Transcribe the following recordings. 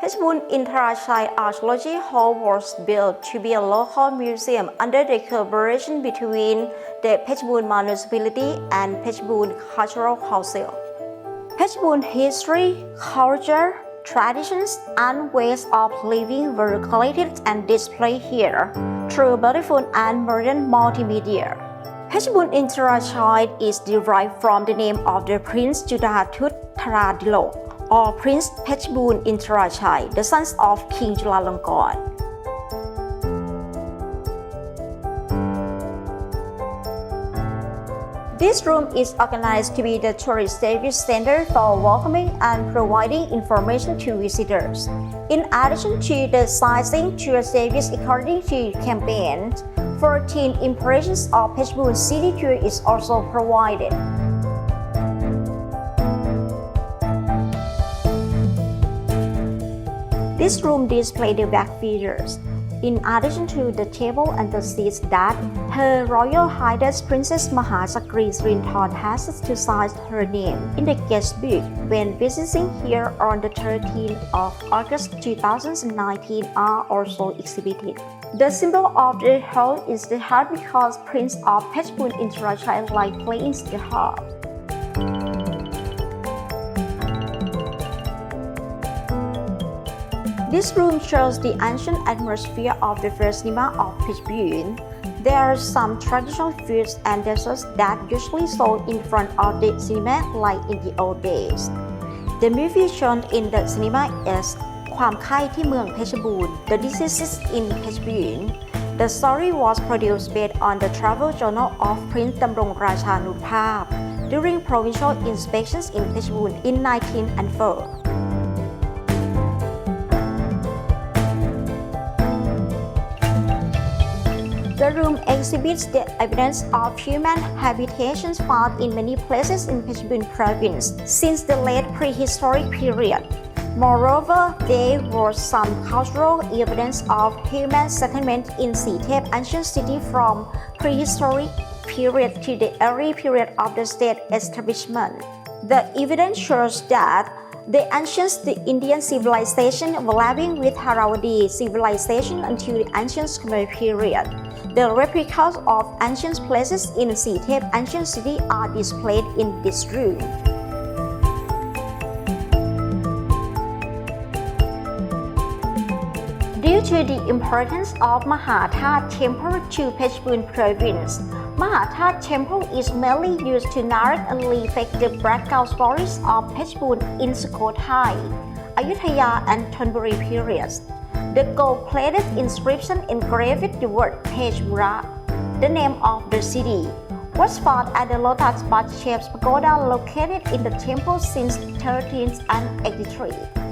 Phetchabun Intrachai Archaeology Hall was built to be a local museum under the collaboration between the Phetchabun Municipality and Phetchabun Cultural Council. Phetchabun history, culture, traditions, and ways of living were collected and displayed here through beautiful and modern multimedia. Phetchabun Intrachai is derived from the name of the Prince Judatut Taradilo, or Prince Phetchabun Intrachai, the son of King Chulalongkorn. This room is organized to be the tourist service center for welcoming and providing information to visitors. In addition to the sightseeing tour service according to campaign, 14 impressions of Phetchabun city tour is also provided. This room displays the back features. In addition to the table and the seats that Her Royal Highness Princess Mahasakri Srinthorn has to sign her name in the guest book when visiting here on the 13th of August 2019 are also exhibited. The symbol of the heart is the heart because Prince of Phetchabun Intrachai like playing the harp. This room shows the ancient atmosphere of the first cinema of Phetchabun. There are some traditional foods and desserts that usually sold in front of the cinema like in the old days. The movie shown in the cinema is ความไข้ที่เมืองเพชรบูรณ์ The Diseases in Phetchabun. The story was produced based on the travel journal of Prince ดำรงราชานุภาพ during provincial inspections in Phetchabun in 1904. The room exhibits the evidence of human habitations found in many places in Phetchabun province since the late prehistoric period. Moreover, there was some cultural evidence of human settlement in Sithep ancient city from prehistoric period to the early period of the state establishment. The evidence shows that the ancient Indian civilization overlapping with Harawadi civilization until the ancient Khmer period. The replicas of ancient places in Sithep ancient city are displayed in this room. Due to the importance of Mahathat Temple to Phetchabun province, Mahathat Temple is mainly used to narrate and reflect the background stories of Phetchabun in Sukhothai, Ayutthaya and Thonburi periods. The gold-plated inscription engraved the word Phetchabura, the name of the city, was found at the lotus bud-shaped pagoda located in the temple since 1383.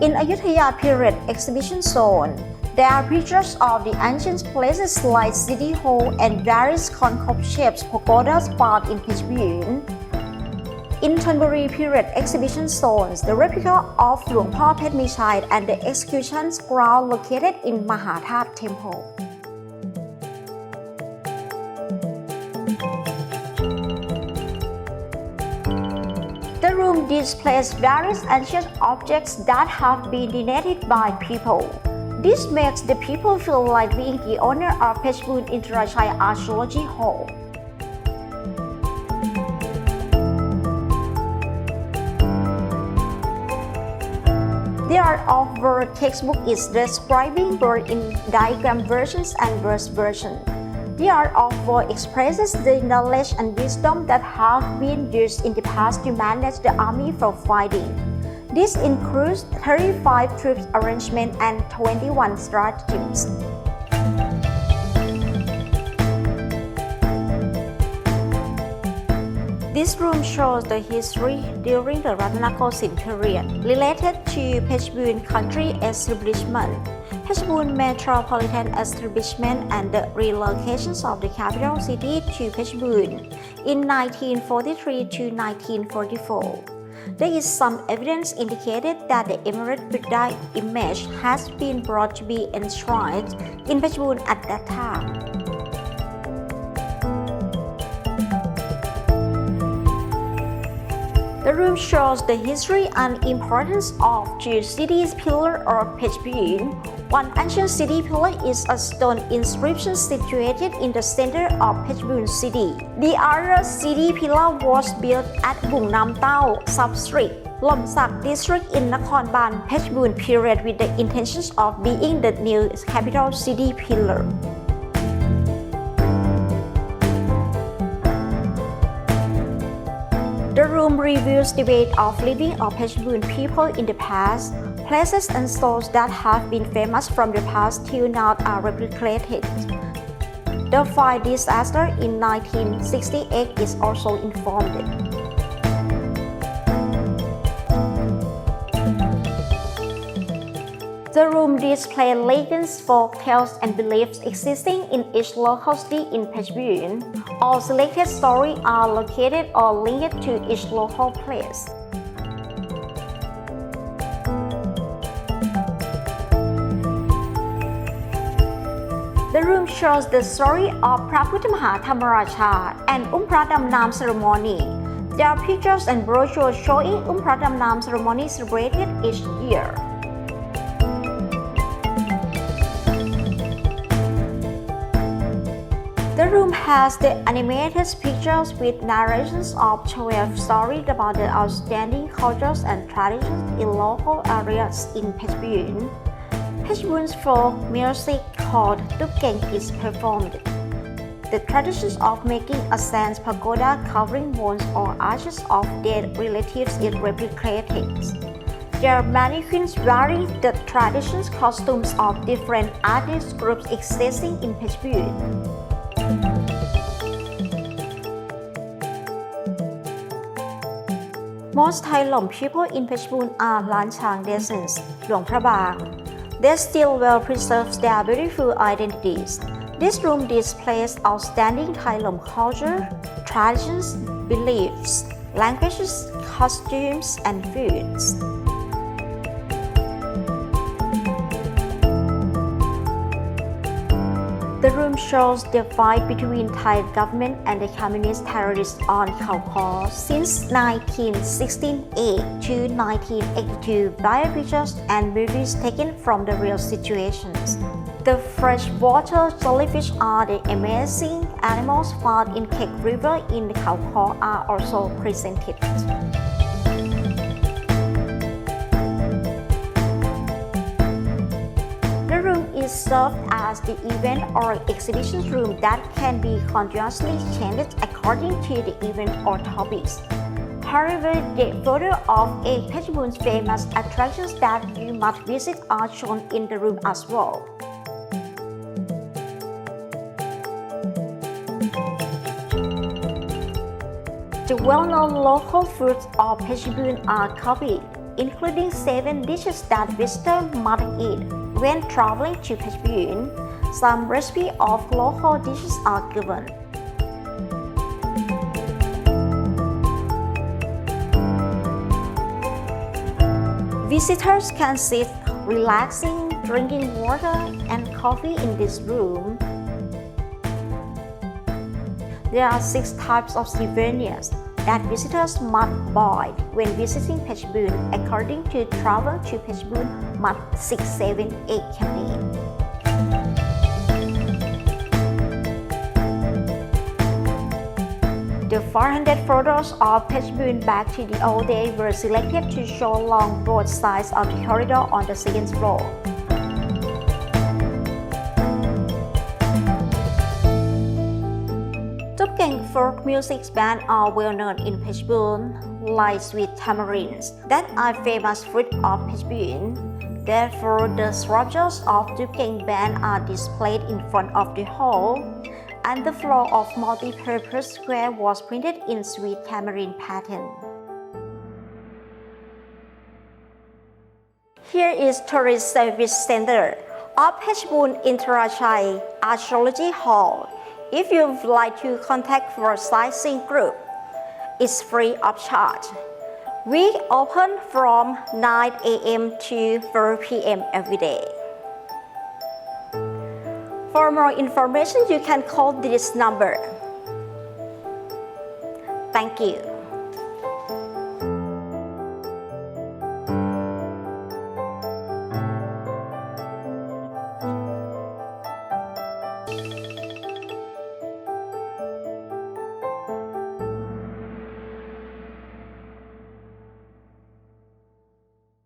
In Ayutthaya period exhibition zone, there are pictures of the ancient places like City Hall and various concave-shaped pagodas found in Phetchabun. In Thonburi period exhibition zones, the replica of Luang Pho Phet Michai and the execution ground located in Mahathat Temple. The room displays various ancient objects that have been donated by people. This makes the people feel like being the owner of Phetchabun Intrachai Archaeology Hall. There are of-word textbook is describing word in diagram versions and verse version. The art of war expresses the knowledge and wisdom that have been used in the past to manage the army for fighting. This includes 35 troops arrangement and 21 stratagems. This room shows the history during the Ratanakosin period related to Phetchabun country establishment, Phetchabun metropolitan establishment and the relocations of the capital city to Phetchabun in 1943 to 1944. There is some evidence indicated that the Emirate Buddha image has been brought to be enshrined in Phetchabun at that time. The room shows the history and importance of two cities pillar of Phetchabun. One ancient city pillar is a stone inscription situated in the center of Phetchabun city. The other city pillar was built at Bung Nam Tao subdistrict, Lom Sak district in Nakhon Ban, Phetchabun period with the intentions of being the new capital city pillar. The room reveals the way of living of Phetchabun people in the past. Places and stores that have been famous from the past till now are replicated. The fire disaster in 1968 is also informed. The room displays legends, folk tales, and beliefs existing in each local city in Phetchabun. All selected stories are located or linked to each local place. The room shows the story of Phetchabun Intrachai and Phetchabun ceremony. There are pictures and brochures showing Phetchabun ceremony celebrated each year. The room has the animated pictures with narrations of 12 stories about the outstanding cultures and traditions in local areas in Phetchabun. Phetchabun's folk music called Tukeng is performed. The traditions of making a sand pagoda covering bones or ashes of dead relatives is replicated. There are mannequins varying the traditions costumes of different artist groups existing in Phetchabun. Most Thai Lom people in Phetchabun are Lan Chang descendants, Luang Prabang. They still well preserve their beautiful identities. This room displays outstanding Thai Lom culture, traditions, beliefs, languages, costumes, and foods. The room shows the fight between Thai government and the communist terrorists on Khao Kho since 1968 to 1982 via pictures and movies taken from the real situations. The freshwater jellyfish are the amazing animals found in Kek River in Khao Kho are also presented. The room is served as the event or exhibition room that can be continuously changed according to the event or topics. However, the photo of Phetchabun's famous attractions that you must visit are shown in the room as well. The well-known local foods of Phetchabun are copied, including 7 dishes that visitors must eat when traveling to Phetchabun. Some recipes of local dishes are given. Visitors can sit, relaxing, drinking water and coffee in this room. There are 6 types of souvenirs that visitors must buy when visiting Phetchabun according to Travel to Phetchabun Month 678 campaign. The 400 photos of Phetchabun back to the old days were selected to show along both sides of the corridor on the 2nd floor. Tukeng folk music bands are well known in Phetchabun, like Sweet Tamarins, that are famous fruit of Phetchabun. Therefore, the structures of Tukeng band are displayed in front of the hall, and the floor of multi-purpose square was printed in Sweet Tamarind pattern. Here is Tourist Service Center of Phetchabun Intrachai Archaeology Hall. If you would like to contact for a sightseeing group, it's free of charge. We open from 9 a.m. to 4 p.m. every day. For more information, you can call this number. Thank you.